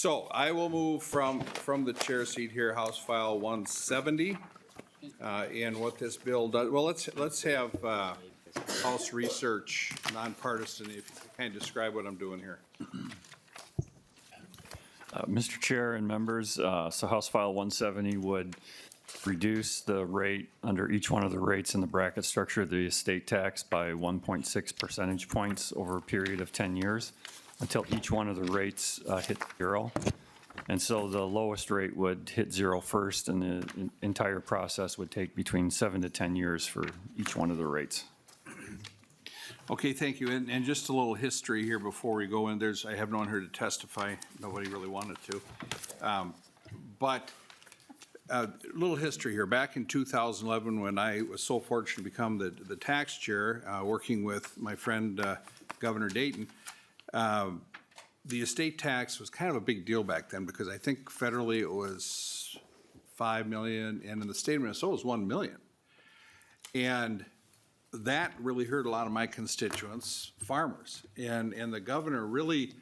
So I will move from the chair seat here, House File 170. And what this bill does, well, let's have House Research, nonpartisan, if you kind of describe what I'm doing here. Mr. Chair and members, so House File 170 would reduce the rate under each one of the rates in the bracket structure of the estate tax by 1.6 percentage points over a period of 10 years until each one of the rates hit 0. And so the lowest rate would hit 0 first, and the entire process would take between 7 to 10 years for each one of the rates. Okay, thank you. And just a little history here before we go in. I have no one here to testify. Nobody really wanted to. But a little history here. Back in 2011, when I was so fortunate to become the tax chair, working with my friend Governor Dayton, the estate tax was kind of a big deal back then because I think federally it was $5 million, and in the state of Minnesota it was $1 million. And that really hurt a lot of my constituents, farmers. And the governor really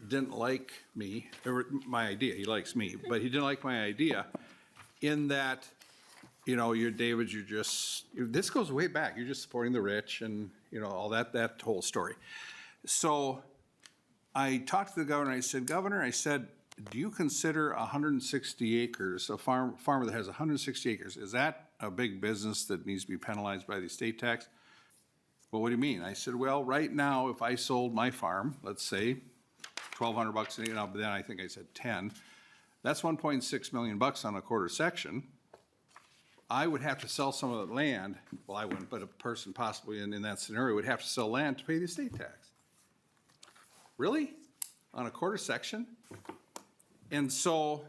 didn't like me, or my idea. He likes me, but he didn't like my idea in that, you know, David, this goes way back. You're just supporting the rich and, you know, all that whole story. So I talked to the governor. I said, Governor, do you consider 160 acres, a farmer that has 160 acres, is that a big business that needs to be penalized by the estate tax? Well, what do you mean? I said, well, right now, if I sold my farm, let's say, $1,200 an acre, but then I think I said 10, that's 1.6 million bucks on a quarter section. I would have to sell some of the land, well, I wouldn't, but a person possibly in that scenario would have to sell land to pay the estate tax. Really? On a quarter section? And so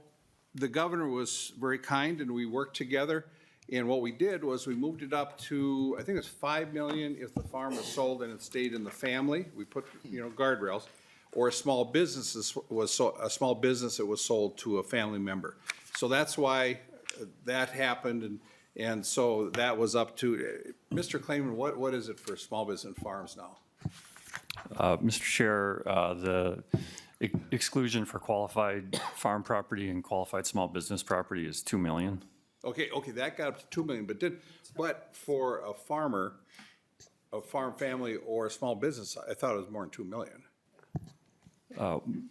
the governor was very kind, and we worked together. And what we did was we moved it up to, I think it's $5 million if the farm was sold and it stayed in the family. We put, you know, guardrails, or a small business that was sold to a family member. So that's why that happened, and so that was up to Mr. Klayman. What is it for small business farms now? Mr. Chair, the exclusion for qualified farm property and qualified small business property is $2 million. Okay, that got up to $2 million, but for a farmer, a farm family, or a small business, I thought it was more than $2 million.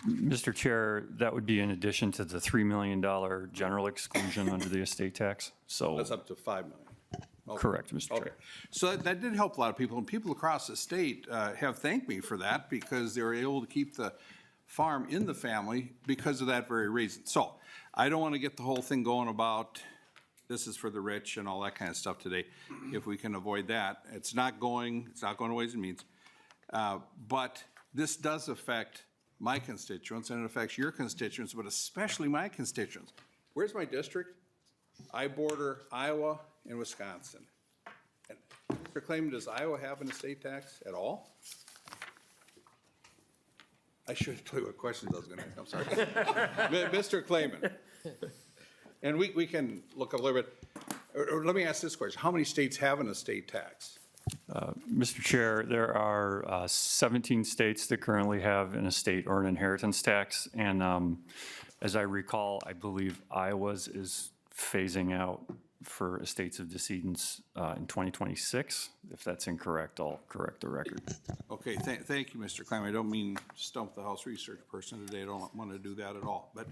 Mr. Chair, that would be in addition to the $3 million general exclusion under the estate tax. So that's up to $5 million. Okay. Correct, Mr. Chair. Okay. So that did help a lot of people, and people across the state have thanked me for that because they were able to keep the farm in the family because of that very reason. So I don't want to get the whole thing going about this is for the rich and all that kind of stuff today. If we can avoid that, it's not going to Ways and Means. But this does affect my constituents, and it affects your constituents, but especially my constituents. Where's my district? I border Iowa and Wisconsin. And Mr. Klayman, does Iowa have an estate tax at all? I should have told you what questions I was going to ask. I'm sorry. Mr. Klayman. And we can look a little bit, or let me ask this question. How many states have an estate tax? Mr. Chair, there are 17 states that currently have an estate or an inheritance tax. And as I recall, I believe Iowa's is phasing out for estates of decedents in 2026. If that's incorrect, I'll correct the record. Okay, thank you, Mr. Klayman. I don't mean stump the House research person today. I don't want to do that at all. But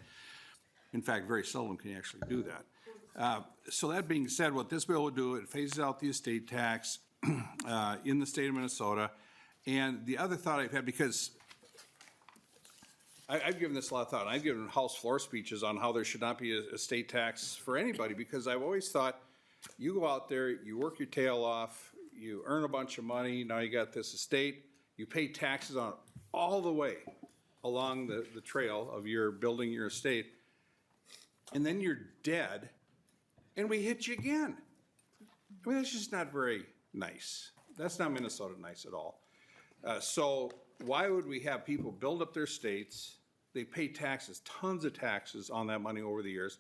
in fact, very seldom can you actually do that. So that being said, what this bill would do, it phases out the estate tax in the state of Minnesota. And the other thought I've had, because I've given this a lot of thought. I've given House floor speeches on how there should not be a estate tax for anybody, because I've always thought you go out there, you work your tail off, you earn a bunch of money, now you got this estate, you pay taxes on it all the way along the trail of your building your estate, and then you're dead, and we hit you again. I mean, that's just not very nice. That's not Minnesota nice at all. So why would we have people build up their states, they pay taxes, tons of taxes on that money over the years,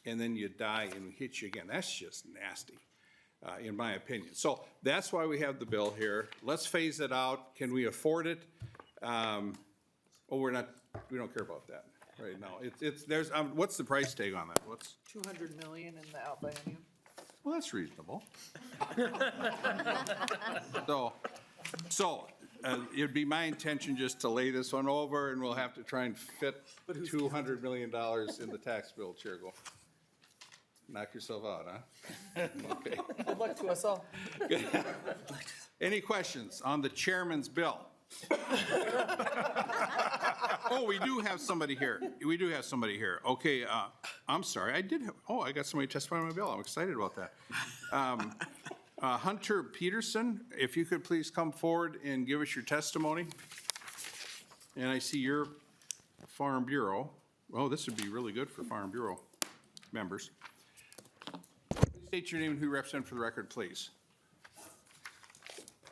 and then you die and we hit you again? That's just nasty, in my opinion. So that's why we have the bill here. Let's phase it out. Can we afford it? We don't care about that. right now. There's, what's the price tag on that? 200 million in the outbiennium. Well, that's reasonable. So, it'd be my intention just to lay this one over, and we'll have to try and fit $200 million in the tax bill, Chair. Go. Knock yourself out, huh? Okay. Good luck to us all. Any questions on the chairman's bill? Oh, we do have somebody here. Okay, I'm sorry, I got somebody testifying on my bill. I'm excited about that. Hunter Peterson, if you could please come forward and give us your testimony. And I see your Farm Bureau. Oh, this would be really good for Farm Bureau members. State your name and who you represent for the record, please.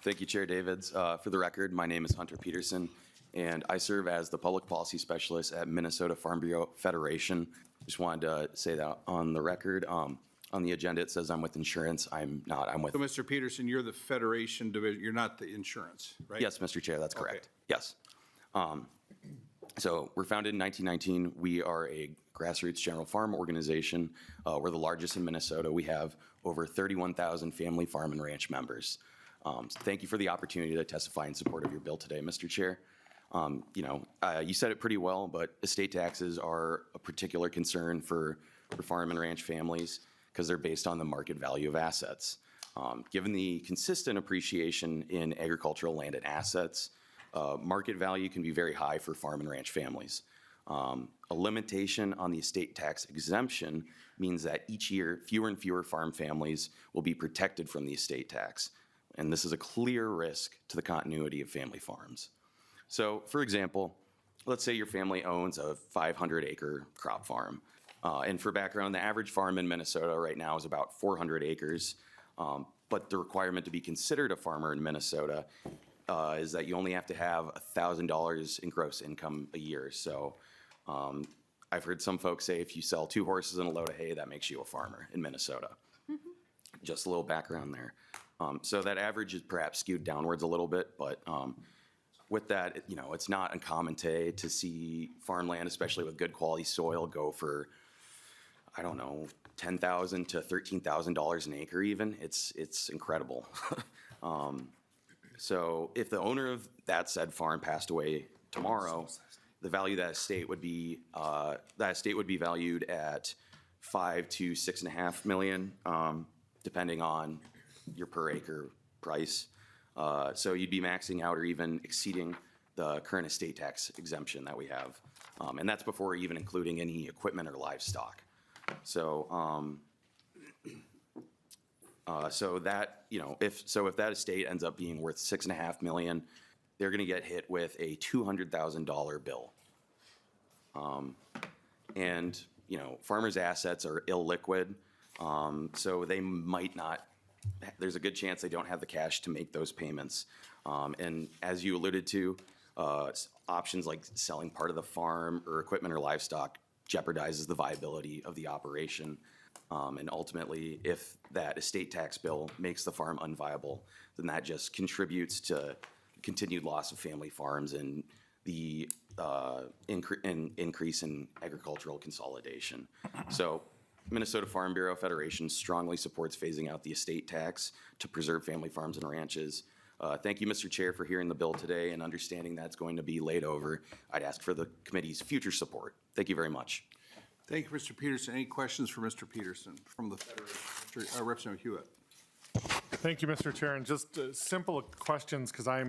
Thank you, Chair Davids. For the record, my name is Hunter Peterson, and I serve as the Public Policy Specialist at Minnesota Farm Bureau Federation. Just wanted to say that on the record. On the agenda, it says I'm with insurance. I'm not. I'm with. So, Mr. Peterson, you're the Federation division. You're not the insurance, right? Yes, Mr. Chair, that's correct. Okay. Yes. So we're founded in 1919. We are a grassroots general farm organization. We're the largest in Minnesota. We have over 31,000 family farm and ranch members. Thank you for the opportunity to testify in support of your bill today, Mr. Chair. You said it pretty well, but estate taxes are a particular concern for farm and ranch families because they're based on the market value of assets. Given the consistent appreciation in agricultural land and assets, market value can be very high for farm and ranch families. A limitation on the estate tax exemption means that each year fewer and fewer farm families will be protected from the estate tax. And this is a clear risk to the continuity of family farms. So, for example, let's say your family owns a 500-acre crop farm. And for background, the average farm in Minnesota right now is about 400 acres. But the requirement to be considered a farmer in Minnesota is that you only have to have $1,000 in gross income a year. So I've heard some folks say if you sell 2 horses and a load of hay, that makes you a farmer in Minnesota. Just a little background there. So that average is perhaps skewed downwards a little bit, but with that, it's not uncommon today to see farmland, especially with good quality soil, go for, I don't know, $10,000 to $13,000 an acre even. It's incredible. So if the owner of that said farm passed away tomorrow, the value of that estate would be valued at $5 to $6.5 million, depending on your per acre price. So you'd be maxing out or even exceeding the current estate tax exemption that we have. And that's before even including any equipment or livestock. So, so that, if that estate ends up being worth $6.5 million, they're gonna get hit with a $200,000 bill. And, farmers' assets are illiquid, so they might not, there's a good chance they don't have the cash to make those payments. And as you alluded to, options like selling part of the farm or equipment or livestock jeopardizes the viability of the operation. And ultimately, if that estate tax bill makes the farm unviable, then that just contributes to continued loss of family farms and the increase in agricultural consolidation. So Minnesota Farm Bureau Federation strongly supports phasing out the estate tax to preserve family farms and ranches. Thank you, Mr. Chair, for hearing the bill today and understanding that's going to be laid over. I'd ask for the committee's future support. Thank you very much. Thank you, Mr. Peterson. Any questions for Mr. Peterson from the Federation? Representative Hewitt. Thank you, Mr. Chair. And just simple questions, because I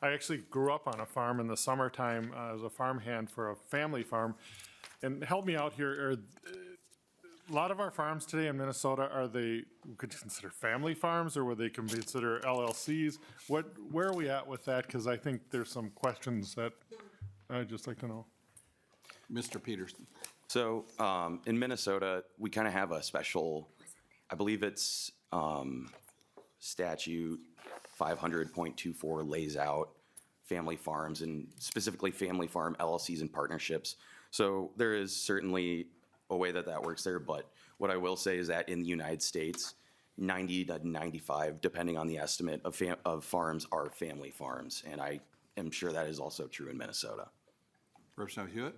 actually grew up on a farm in the summertime as a farmhand for a family farm. And help me out here. A lot of our farms today in Minnesota, could you consider family farms, or would they consider LLCs? Where are we at with that? Because I think there's some questions that I'd just like to know. Mr. Peterson. So in Minnesota, we kind of have a special, I believe it's statute 500.24 lays out family farms and specifically family farm LLCs and partnerships. So there is certainly a way that works there, but what I will say is that in the United States, 90 to 95, depending on the estimate, of farms are family farms, and I am sure that is also true in Minnesota. Representative Hewitt.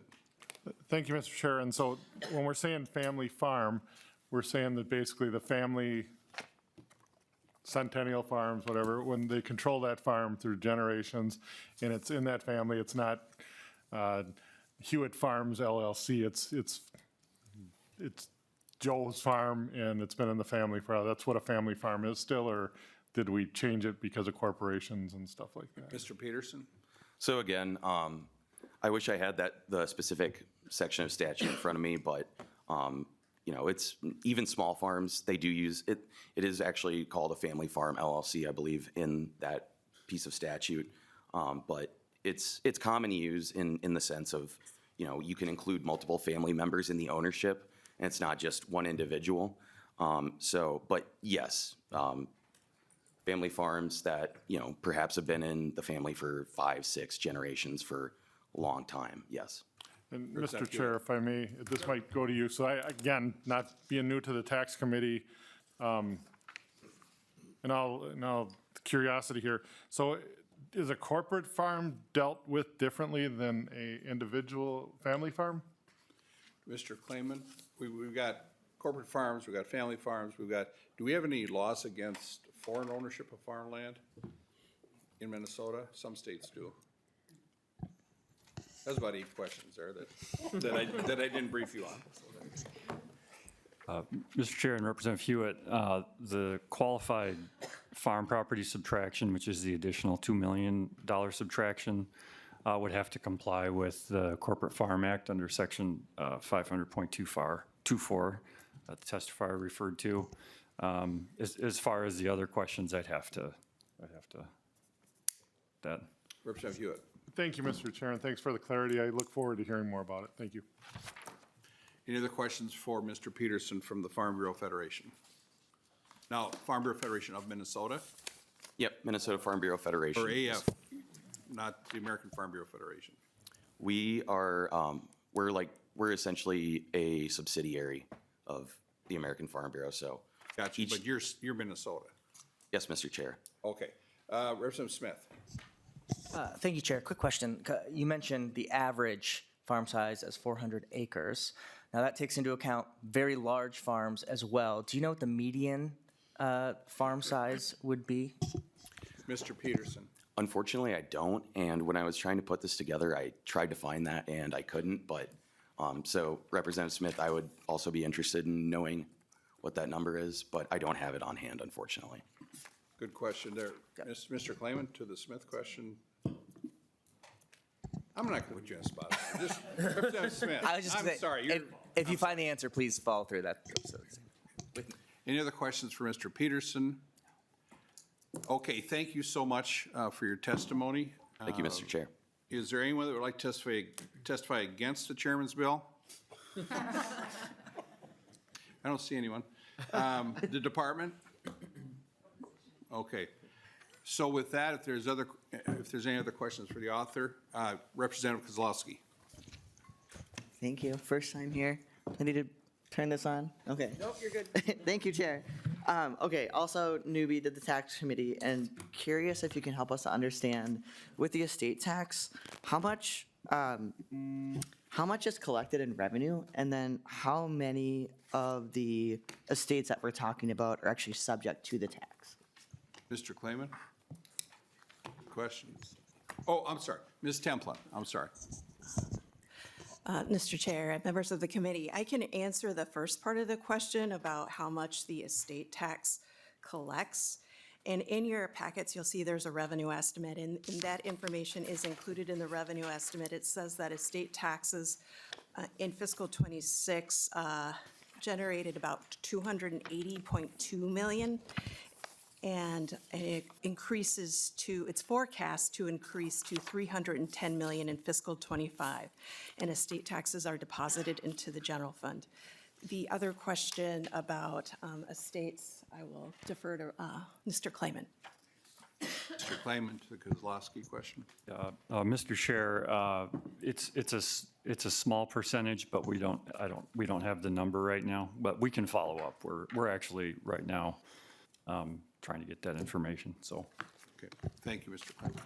Thank you, Mr. Chair. And so when we're saying family farm, we're saying that basically the family Centennial Farms, whatever, when they control that farm through generations, and it's in that family, it's not Hewitt Farms LLC, it's Joe's farm, and it's been in the family for, that's what a family farm is still, or did we change it because of corporations and stuff like that? Mr. Peterson? So again, I wish I had the specific section of statute in front of me, but, you know, it's, even small farms, they do use, it is actually called a family farm LLC, I believe, in that piece of statute. But it's common use in the sense of, you know, you can include multiple family members in the ownership, and it's not just one individual. But yes, family farms that, you know, perhaps have been in the family for 5, 6 generations for a long time, yes. And Mr. Chair, if I may, this might go to you. So I, again, not being new to the tax committee, and I'll curiosity here. So is a corporate farm dealt with differently than a individual family farm? Mr. Klayman, we've got corporate farms, we've got family farms, do we have any laws against foreign ownership of farmland in Minnesota? Some states do. That's about 8 questions there that I didn't brief you on. Mr. Chair and Representative Hewitt, the qualified farm property subtraction, which is the additional $2 million subtraction, would have to comply with the Corporate Farm Act under Section 500.24, the testifier referred to. As far as the other questions, I'd have to, that. Representative Hewitt. Thank you, Mr. Chair, and thanks for the clarity. I look forward to hearing more about it. Thank you. Any other questions for Mr. Peterson from the Farm Bureau Federation? Now, Farm Bureau Federation of Minnesota, Yep, Minnesota Farm Bureau Federation. or AF, not the American Farm Bureau Federation? We are, we're essentially a subsidiary of the American Farm Bureau, so. Gotcha, each- but you're Minnesota. Yes, Mr. Chair. Okay. Representative Smith. Thank you, Chair. Quick question. You mentioned the average farm size as 400 acres. Now, that takes into account very large farms as well. Do you know what the median farm size would be? Mr. Peterson. Unfortunately, I don't, and when I was trying to put this together, I tried to find that and I couldn't, but, so Representative Smith, I would also be interested in knowing what that number is, but I don't have it on hand, unfortunately. Good question there. Mr. Klayman, to the Smith question. I'm not going to put you on the spot. Just Representative Smith. I was just I'm saying, sorry. if you find the answer, please follow through that. Any other questions for Mr. Peterson? Okay, thank you so much for your testimony. Thank you, Mr. Chair. Is there anyone that would like to testify against the chairman's bill? I don't see anyone. The department? Okay. So with that, if there's any other questions for the author, Representative Kozlowski. Thank you. First time here. I need to turn this on. Okay. Nope, you're good. Thank you, Chair. Okay, also newbie to the tax committee, and curious if you can help us to understand with the estate tax, how much is collected in revenue, and then how many of the estates that we're talking about are actually subject to the tax? Mr. Klayman? Questions? Oh, I'm sorry. Ms. Templin, I'm sorry. Mr. Chair, members of the committee, I can answer the first part of the question about how much the estate tax collects. And in your packets, you'll see there's a revenue estimate, and that information is included in the revenue estimate. It says that estate taxes in fiscal '26 generated about $280.2 million. And it increases to, it's forecast to increase to $310 million in fiscal '25. And estate taxes are deposited into the general fund. The other question about estates, I will defer to Mr. Klayman. Mr. Klayman to the Kozlowski question. Mr. Chair, it's a small percentage, but we don't have the number right now, but we can follow up. We're actually right now trying to get that information, so. Okay, thank you, Mr. Klayman.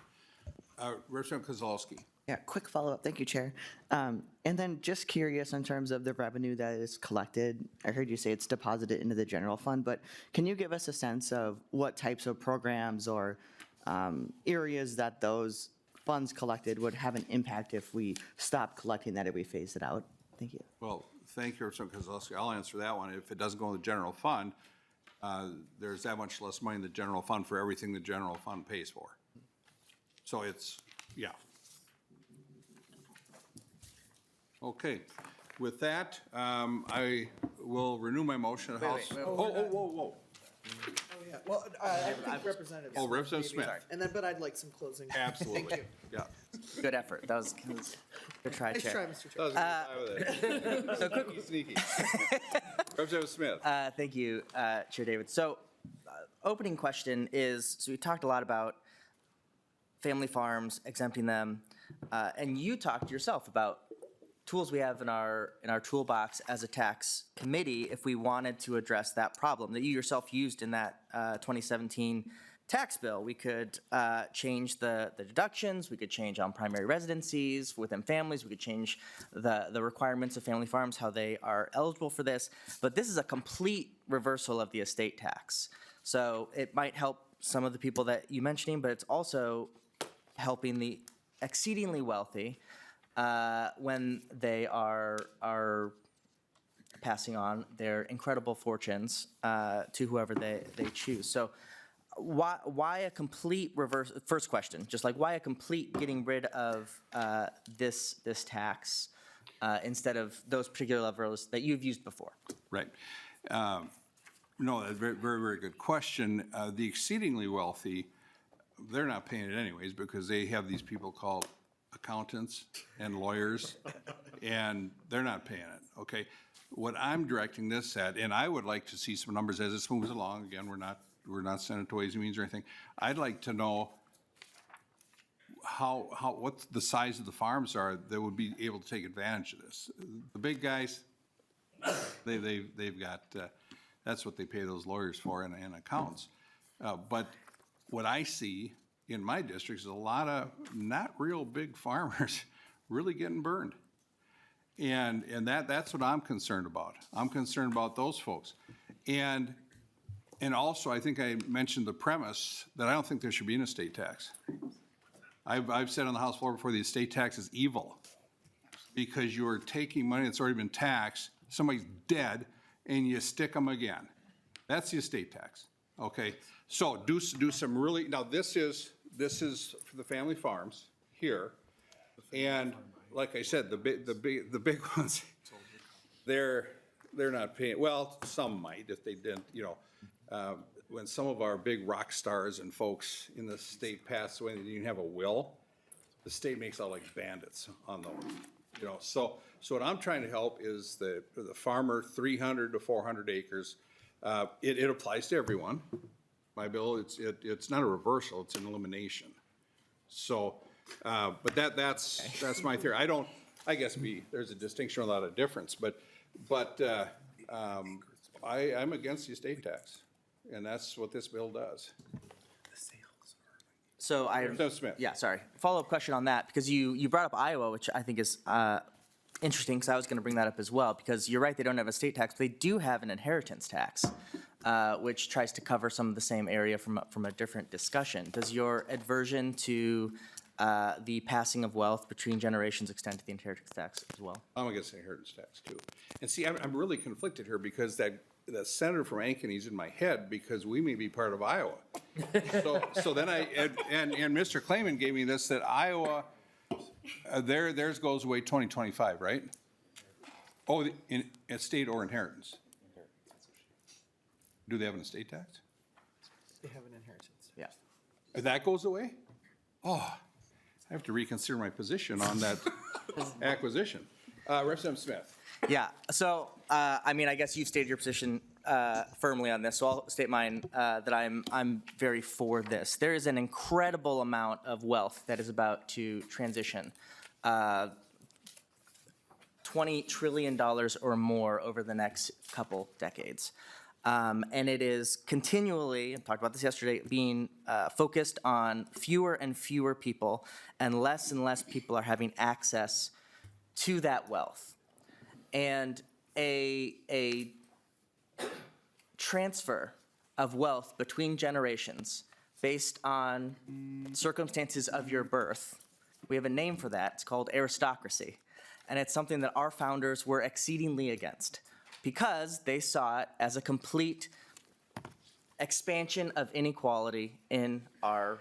Representative Kozlowski. Yeah, quick follow-up. Thank you, Chair. And then just curious in terms of the revenue that is collected, I heard you say it's deposited into the general fund, but can you give us a sense of what types of programs or areas that those funds collected would have an impact if we stop collecting that, if we phase it out? Thank you. Well, thank you, because I'll answer that one. If it doesn't go in the general fund, there's that much less money in the general fund for everything the general fund pays for. So it's, yeah. Okay, with that, I will renew my motion. House. Whoa. Yeah, well, I think Representative. Oh, Representative maybe. Smith. And then, but I'd like some closing. Absolutely. Yeah. Good effort. That was good try, Nice try, Chair. Mr. Chair. Sneaky. Representative Smith. Thank you, Chair David. So, opening question is, so we talked a lot about family farms, exempting them, and you talked yourself about tools we have in our toolbox as a tax committee if we wanted to address that problem that you yourself used in that 2017 tax bill. We could change the deductions, we could change on primary residencies within families, we could change the requirements of family farms, how they are eligible for this, but this is a complete reversal of the estate tax. So it might help some of the people that you mentioning, but it's also helping the exceedingly wealthy when they are passing on their incredible fortunes to whoever they choose. So why a complete reverse, first question, just like why a complete getting rid of this tax instead of those particular levels that you've used before? Right. No, that's a very, very, very good question. The exceedingly wealthy, they're not paying it anyways because they have these people called accountants and lawyers, and they're not paying it, okay? What I'm directing this at, and I would like to see some numbers as this moves along. Again, we're not sending it to Ways and Means or anything. I'd like to know what the size of the farms are that would be able to take advantage of this. The big guys, they've got, that's what they pay those lawyers for and accountants. But what I see in my district is a lot of not real big farmers really getting burned. And that's what I'm concerned about. I'm concerned about those folks. And also, I think I mentioned the premise that I don't think there should be an estate tax. I've said on the House floor before, the estate tax is evil because you're taking money that's already been taxed, somebody's dead, and you stick them again. That's the estate tax, okay? So do some really, now this is for the family farms here, and like I said, the big ones, they're not paying, well, some might if they didn't, when some of our big rock stars and folks in the state pass away and they didn't have a will, the state makes out like bandits on those, So what I'm trying to help is the farmer, 300 to 400 acres. It applies to everyone. My bill, it's not a reversal, it's an elimination. So, but that's my theory. I guess there's a distinction without a difference, but I'm against the estate tax, and that's what this bill does. So Representative Smith. yeah, sorry. Follow-up question on that, because you brought up Iowa, which I think is interesting, because I was going to bring that up as well, because you're right, they don't have a state tax, but they do have an inheritance tax, which tries to cover some of the same area from a different discussion. Does your aversion to the passing of wealth between generations extend to the inheritance tax as well? I'm against the inheritance tax too. And see, I'm really conflicted here because that senator from Ankeny's in my head because we may be part of Iowa. So then and Mr. Clayman gave me this, that Iowa, theirs goes away 2025, right? Oh, in estate or inheritance? Do they have an estate tax? They have an inheritance. Yeah. That goes away? Oh, I have to reconsider my position on that acquisition. Representative Smith. Yeah, so, I mean, I guess you've stated your position firmly on this, so I'll state mine, that I'm very for this. There is an incredible amount of wealth that is about to transition. $20 trillion or more over the next couple decades. And it is continually, I talked about this yesterday, being focused on fewer and fewer people, and less people are having access to that wealth. And a transfer of wealth between generations based on circumstances of your birth, we have a name for that. It's called aristocracy. And it's something that our founders were exceedingly against because they saw it as a complete expansion of inequality in our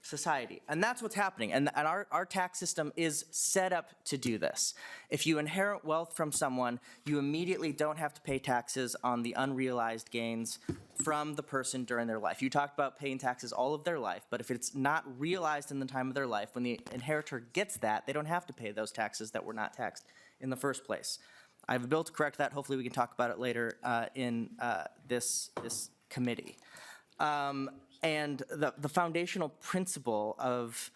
society. And that's what's happening. And our tax system is set up to do this. If you inherit wealth from someone, you immediately don't have to pay taxes on the unrealized gains from the person during their life. You talked about paying taxes all of their life, but if it's not realized in the time of their life, when the inheritor gets that, they don't have to pay those taxes that were not taxed in the first place. I have a bill to correct that. Hopefully we can talk about it later in this committee. And the foundational principle of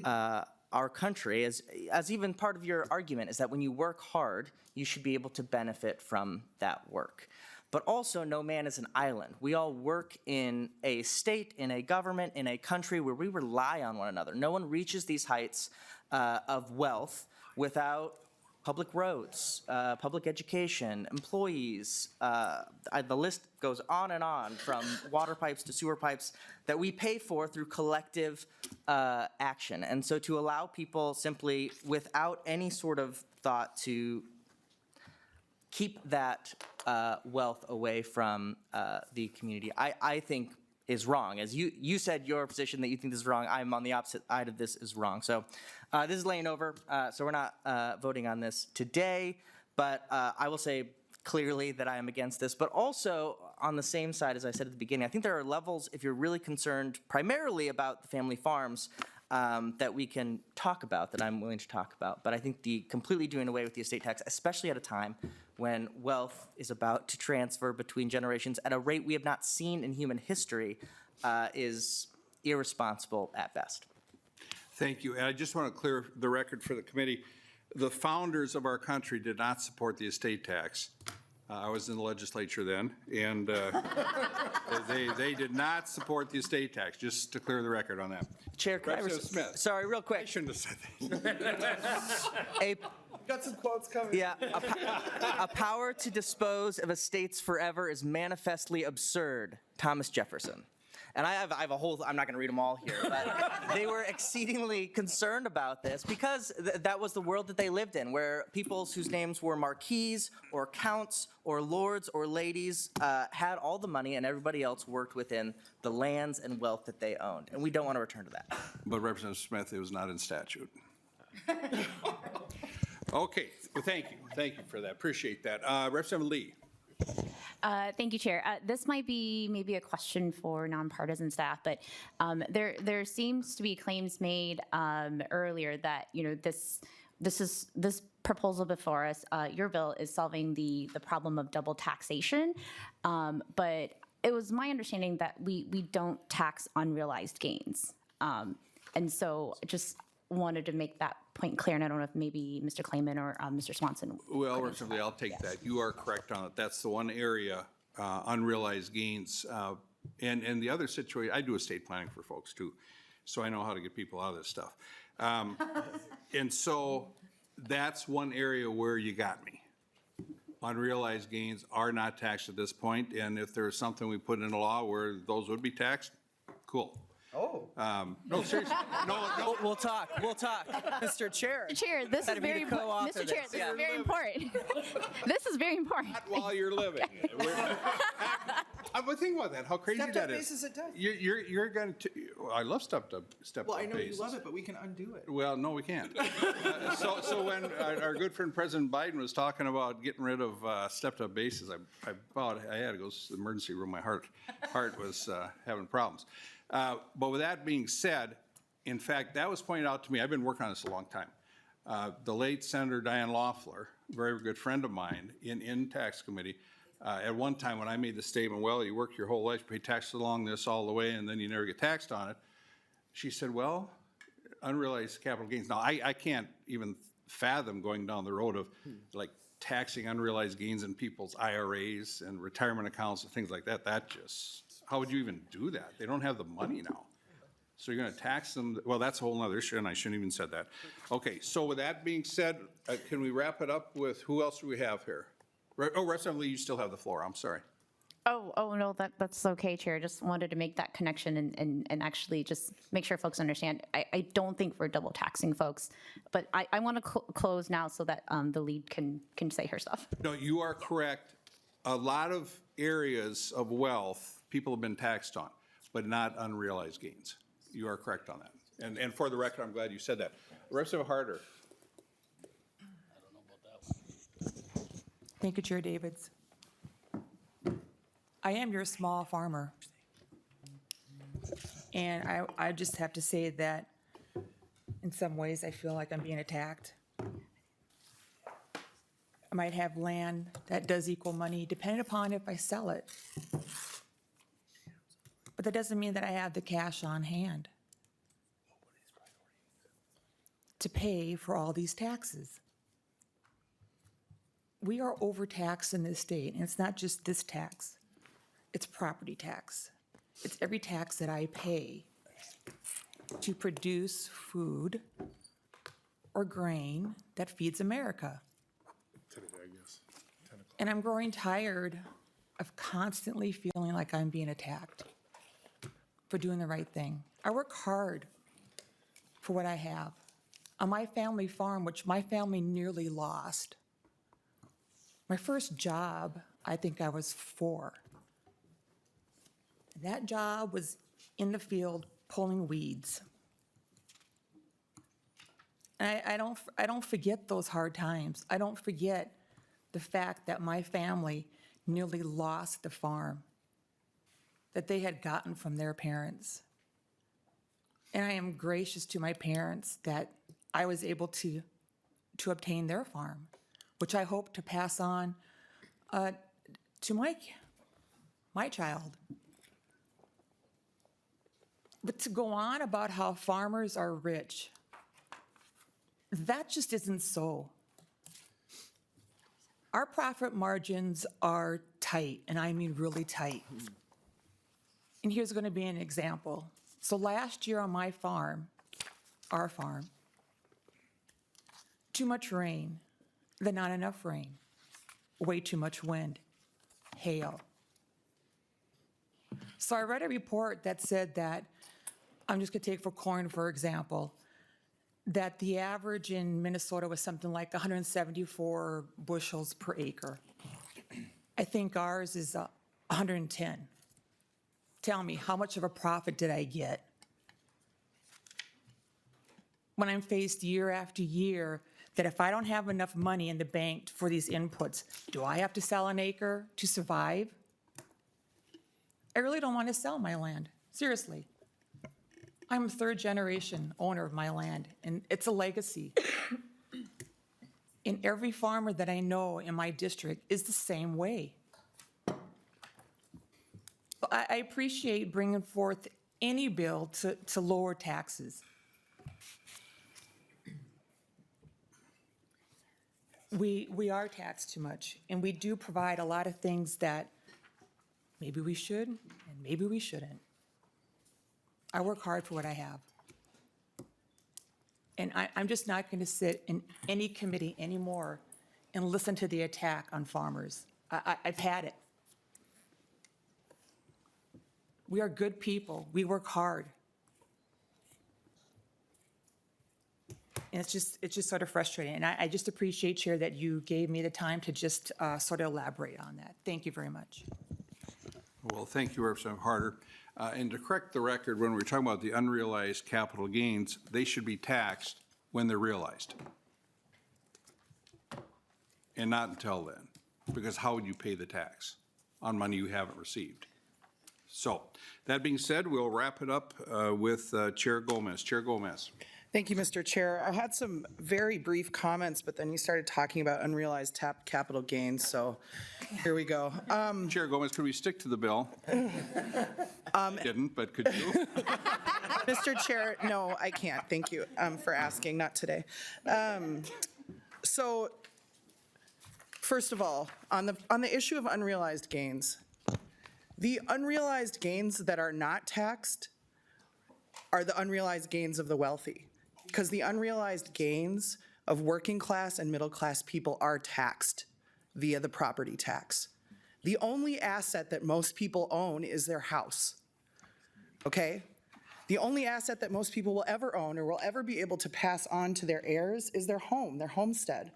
our country, as even part of your argument, is that when you work hard, you should be able to benefit from that work. But also, no man is an island. We all work in a state, in a government, in a country where we rely on one another. No one reaches these heights of wealth without public roads, public education, employees. The list goes on and on, from water pipes to sewer pipes that we pay for through collective action. And so to allow people simply, without any sort of thought, to keep that wealth away from the community, I think is wrong. As you said, your position that you think this is wrong, I'm on the opposite side of this is wrong. So this is laying over, so we're not voting on this today, but I will say clearly that I am against this. But also, on the same side, as I said at the beginning, I think there are levels, if you're really concerned primarily about the family farms, that we can talk about, that I'm willing to talk about. But I think the completely doing away with the estate tax, especially at a time when wealth is about to transfer between generations at a rate we have not seen in human history, is irresponsible at best. Thank you. And I just want to clear the record for the committee. The founders of our country did not support the estate tax. I was in the legislature then, and they did not support the estate tax, just to clear the record on that. Chair, can I Representative Smith. Sorry, real I quick. shouldn't have said that. Got some quotes coming. Yeah, a power to dispose of estates forever is manifestly absurd. Thomas Jefferson. And I have a whole, I'm not going to read them all here, but they were exceedingly concerned about this because that was the world that they lived in, where people whose names were marquises or counts or lords or ladies had all the money, and everybody else worked within the lands and wealth that they owned. And we don't want to return to that. But Representative Smith, it was not in statute. Okay, well, thank you. Thank you for that. Appreciate that. Representative Lee. Thank you, Chair. This might be maybe a question for nonpartisan staff, but there seems to be claims made earlier that this proposal before us, your bill, is solving the problem of double taxation, but it was my understanding that we don't tax unrealized gains, and so just wanted to make that point clear, and I don't know if maybe Mr. Klayman or Mr. Swanson. Well, Representative Lee, I'll take that. You are correct on it. That's the one area, unrealized gains. And the other situation, I do estate planning for folks too, so I know how to get people out of this stuff. And so that's one area where you got me. Unrealized gains are not taxed at this point, and if there's something we put in a law where those would be taxed, cool. Oh. No, seriously. No. We'll talk. Mr. Chair. Chair, this is very important. Mr. Chair, this is very important. This is very important. Not while you're living. I'm thinking about that, how crazy Stepped that up is. basis it does. You're going to, I love stepped up Well, I know basis. you love it, but we can undo it. Well, no, we can't. So when our good friend President Biden was talking about getting rid of stepped up basis, I had to go to the emergency room. My heart was having problems. But with that being said, in fact, that was pointed out to me. I've been working on this a long time. The late Senator Diane Loeffler, a very good friend of mine in tax committee, at one time when I made the statement, well, you work your whole life, you pay taxes along this all the way, and then you never get taxed on it. She said, well, unrealized capital gains. Now, I can't even fathom going down the road of like taxing unrealized gains in people's IRAs and retirement accounts and things like that. That just, how would you even do that? They don't have the money now. So you're gonna tax them, well, that's a whole nother issue, and I shouldn't even said that. Okay, so with that being said, can we wrap it up with, who else do we have here? Oh, Representative Lee, you still have the floor, I'm sorry. Oh, no, that's okay, Chair. Just wanted to make that connection and actually just make sure folks understand. I don't think we're double taxing folks, but I want to close now so that the lead can say her stuff. No, you are correct. A lot of areas of wealth, people have been taxed on, but not unrealized gains. You are correct on that. And for the record, I'm glad you said that. Representative Harder. Thank you, Chair Davids. I am your small farmer. And I just have to say that in some ways I feel like I'm being attacked. I might have land that does equal money, depending upon if I sell it. But that doesn't mean that I have the cash on hand to pay for all these taxes. We are overtaxed in this state, and it's not just this tax. It's property tax. It's every tax that I pay to produce food or grain that feeds America. And I'm growing tired of constantly feeling like I'm being attacked for doing the right thing. I work hard for what I have. On my family farm, which my family nearly lost, my first job, I think I was 4. That job was in the field pulling weeds. And I don't forget those hard times. I don't forget the fact that my family nearly lost the farm that they had gotten from their parents. And I am gracious to my parents that I was able to obtain their farm, which I hope to pass on to my child. But to go on about how farmers are rich, that just isn't so. Our profit margins are tight, and I mean really tight. And here's going to be an example. So last year on my farm, our farm, too much rain, then not enough rain, way too much wind, hail. So I read a report that said that, I'm just going to take for corn, for example, that the average in Minnesota was something like 174 bushels per acre. I think ours is 110. Tell me, how much of a profit did I get? When I'm faced year after year that if I don't have enough money in the bank for these inputs, do I have to sell an acre to survive? I really don't want to sell my land, seriously. I'm a third-generation owner of my land, and it's a legacy. And every farmer that I know in my district is the same way. I appreciate bringing forth any bill to lower taxes. We are taxed too much, and we do provide a lot of things that maybe we should and maybe we shouldn't. I work hard for what I have. And I'm just not going to sit in any committee anymore and listen to the attack on farmers. I've had it. We are good people. We work hard. And it's just sort of frustrating. And I just appreciate, Chair, that you gave me the time to just sort of elaborate on that. Thank you very much. Well, thank you, Representative Harder. And to correct the record, when we're talking about the unrealized capital gains, they should be taxed when they're realized. And not until then, because how would you pay the tax on money you haven't received? So, that being said, we'll wrap it up with Chair Gomez. Chair Gomez. Thank you, Mr. Chair. I had some very brief comments, but then you started talking about unrealized capital gains, so here we go. Chair Gomez, could we stick to the bill? Didn't, but could you? Mr. Chair, no, I can't. Thank you for asking, not today. So, first of all, on the issue of unrealized gains, the unrealized gains that are not taxed are the unrealized gains of the wealthy, because the unrealized gains of working class and middle class people are taxed via the property tax. The only asset that most people own is their house, okay? The only asset that most people will ever own or will ever be able to pass on to their heirs is their home, their homestead.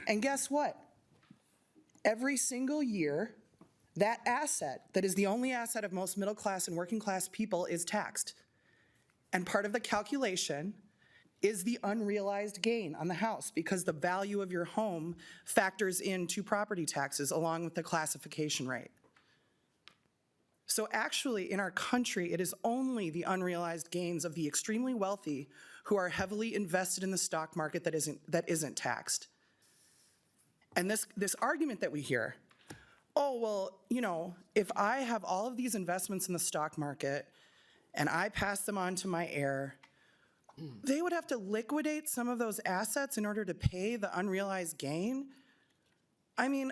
And guess what? Every single year, that asset, that is the only asset of most middle class and working class people, is taxed. And part of the calculation is the unrealized gain on the house, because the value of your home factors into property taxes along with the classification rate. So actually, in our country, it is only the unrealized gains of the extremely wealthy who are heavily invested in the stock market that isn't taxed. And this argument that we hear, oh, well, you know, if I have all of these investments in the stock market and I pass them on to my heir, they would have to liquidate some of those assets in order to pay the unrealized gain? I mean,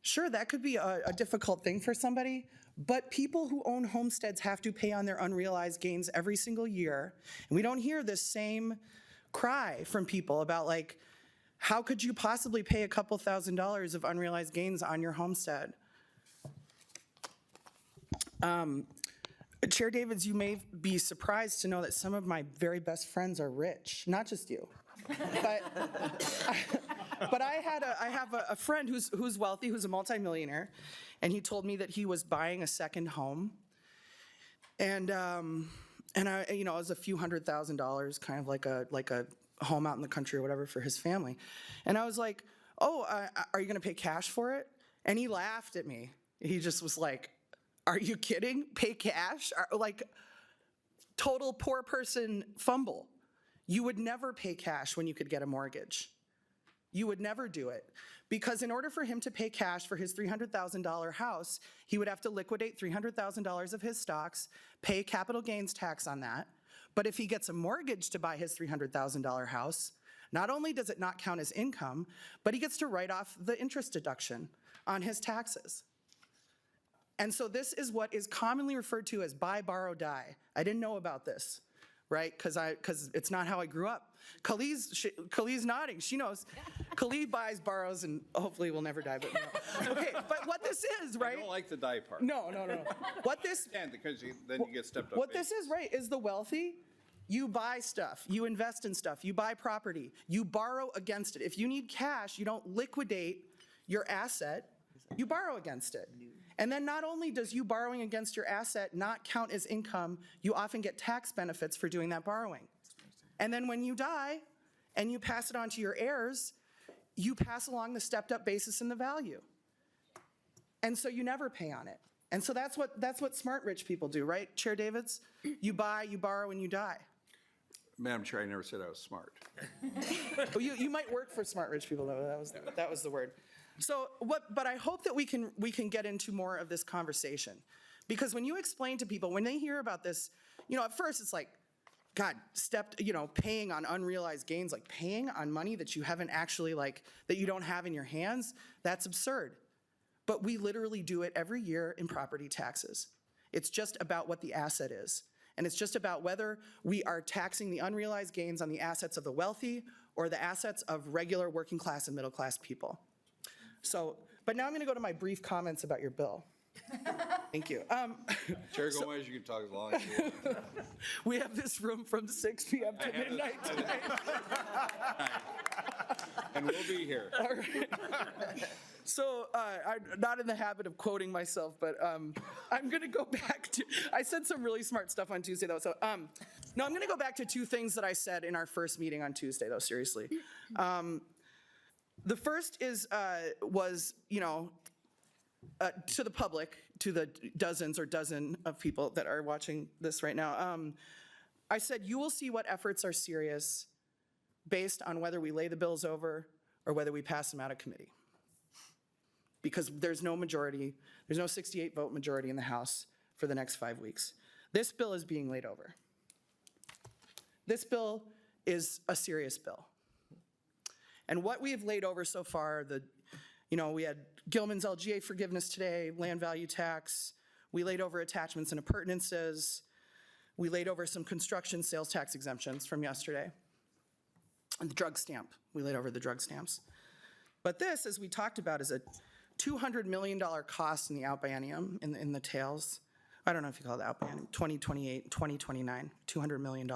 sure, that could be a difficult thing for somebody, but people who own homesteads have to pay on their unrealized gains every single year. And we don't hear this same cry from people about, like, how could you possibly pay a couple $1,000s of unrealized gains on your homestead? Chair Davids, you may be surprised to know that some of my very best friends are rich, not just you. But I have a friend who's wealthy, who's a multimillionaire, and he told me that he was buying a second home, and I, you know, it was a few $100,000, kind of like a home out in the country or whatever for his family, and I was like, oh, are you going to pay cash for it? And he laughed at me. He just was like, are you kidding? Pay cash? Like, total poor person fumble. You would never pay cash when you could get a mortgage. You would never do it. Because in order for him to pay cash for his $300,000 house, he would have to liquidate $300,000 of his stocks, pay capital gains tax on that. But if he gets a mortgage to buy his $300,000 house, not only does it not count as income, but he gets to write off the interest deduction on his taxes. And so this is what is commonly referred to as buy, borrow, die. I didn't know about this, right? Because it's not how I grew up. Khalid's nodding. She knows. Khalid buys, borrows, and hopefully will never die. But no. Okay, but what this is, right? I don't like the die part. No. What this? And because then you get stepped up. What this is, right, is the wealthy. You buy stuff, you invest in stuff, you buy property, you borrow against it. If you need cash, you don't liquidate your asset, you borrow against it. And then not only does you borrowing against your asset not count as income, you often get tax benefits for doing that borrowing. And then when you die and you pass it on to your heirs, you pass along the stepped up basis in the value. And so you never pay on it. And so that's what smart rich people do, right, Chair Davids? You buy, you borrow, and you die. Madam Chair, I never said I was smart. Oh, you might work for smart rich people, though. That was the word. So but I hope that we can get into more of this conversation, because when you explain to people, when they hear about this, you know, at first it's like, God, paying on unrealized gains, like paying on money that you haven't actually, like, that you don't have in your hands, that's absurd. But we literally do it every year in property taxes. It's just about what the asset is. And it's just about whether we are taxing the unrealized gains on the assets of the wealthy or the assets of regular working class and middle class people. So, but now I'm going to go to my brief comments about your bill. Thank you. Chair Gomez, you can talk as long as you want. We have this room from 6 p.m. to midnight tonight. And we'll be here. All right. So I'm not in the habit of quoting myself, but I'm going to go back to, I said some really smart stuff on Tuesday, though. So no, I'm going to go back to two things that I said in our first meeting on Tuesday, though, seriously. The first was, to the public, to the dozens or dozen of people that are watching this right now, I said, you will see what efforts are serious based on whether we lay the bills over or whether we pass them out of committee. Because there's no majority, there's no 68-vote majority in the House for the next 5 weeks. This bill is being laid over. This bill is a serious bill. And what we have laid over so far, we had Gilman's LGA forgiveness today, land value tax. We laid over attachments and appurtenances. We laid over some construction sales tax exemptions from yesterday. And the drug stamp, we laid over the drug stamps. But this, as we talked about, is a $200 million cost in the outbiennium, in the tails. I don't know if you call it outbiennium, 2028, 2029, $200 million.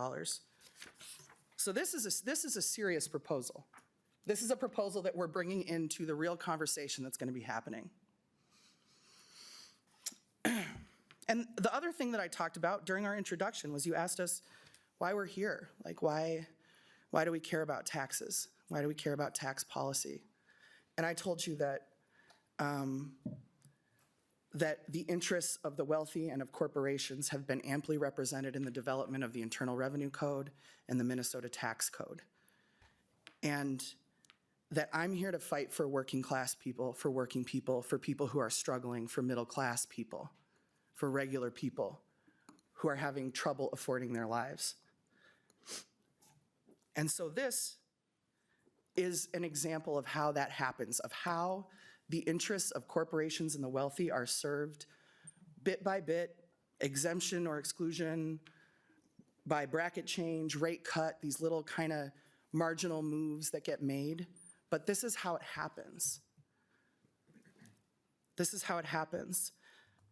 So this is a serious proposal. This is a proposal that we're bringing into the real conversation that's going to be happening. And the other thing that I talked about during our introduction was you asked us why we're here. Like, why do we care about taxes? Why do we care about tax policy? And I told you that that the interests of the wealthy and of corporations have been amply represented in the development of the Internal Revenue Code and the Minnesota Tax Code. And that I'm here to fight for working class people, for working people, for people who are struggling, for middle class people, for regular people who are having trouble affording their lives. And so this is an example of how that happens, of how the interests of corporations and the wealthy are served bit by bit, exemption or exclusion, by bracket change, rate cut, these little kind of marginal moves that get made. But this is how it happens. This is how it happens.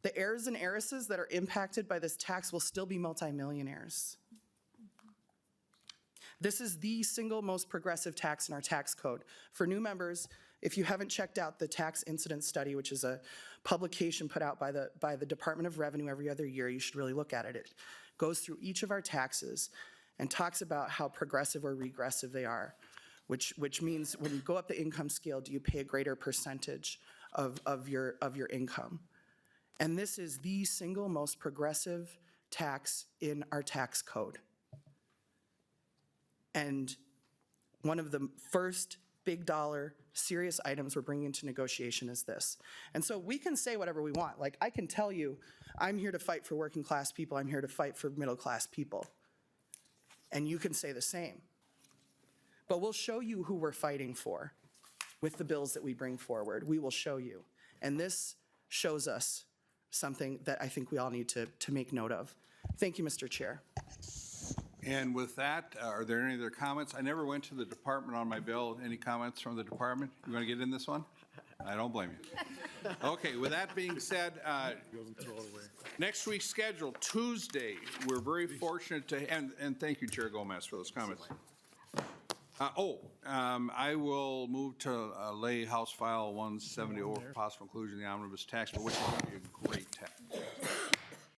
The heirs and heiresses that are impacted by this tax will still be multimillionaires. This is the single most progressive tax in our tax code. For new members, if you haven't checked out the tax incident study, which is a publication put out by the Department of Revenue every other year, you should really look at it. It goes through each of our taxes and talks about how progressive or regressive they are, which means when you go up the income scale, do you pay a greater percentage of your income? And this is the single most progressive tax in our tax code. And one of the first big dollar serious items we're bringing into negotiation is this. And so we can say whatever we want. Like, I can tell you, I'm here to fight for working class people, I'm here to fight for middle class people. And you can say the same. But we'll show you who we're fighting for with the bills that we bring forward. We will show you. And this shows us something that I think we all need to make note of. Thank you, Mr. Chair. And with that, are there any other comments? I never went to the department on my bill. Any comments from the department? You want to get in this one? I don't blame you. Okay, with that being said, next week's schedule, Tuesday, we're very fortunate to, and thank you, Chair Gomez, for those comments. I will move to lay House File 170 over for possible inclusion in the omnibus tax bill, which is going to be a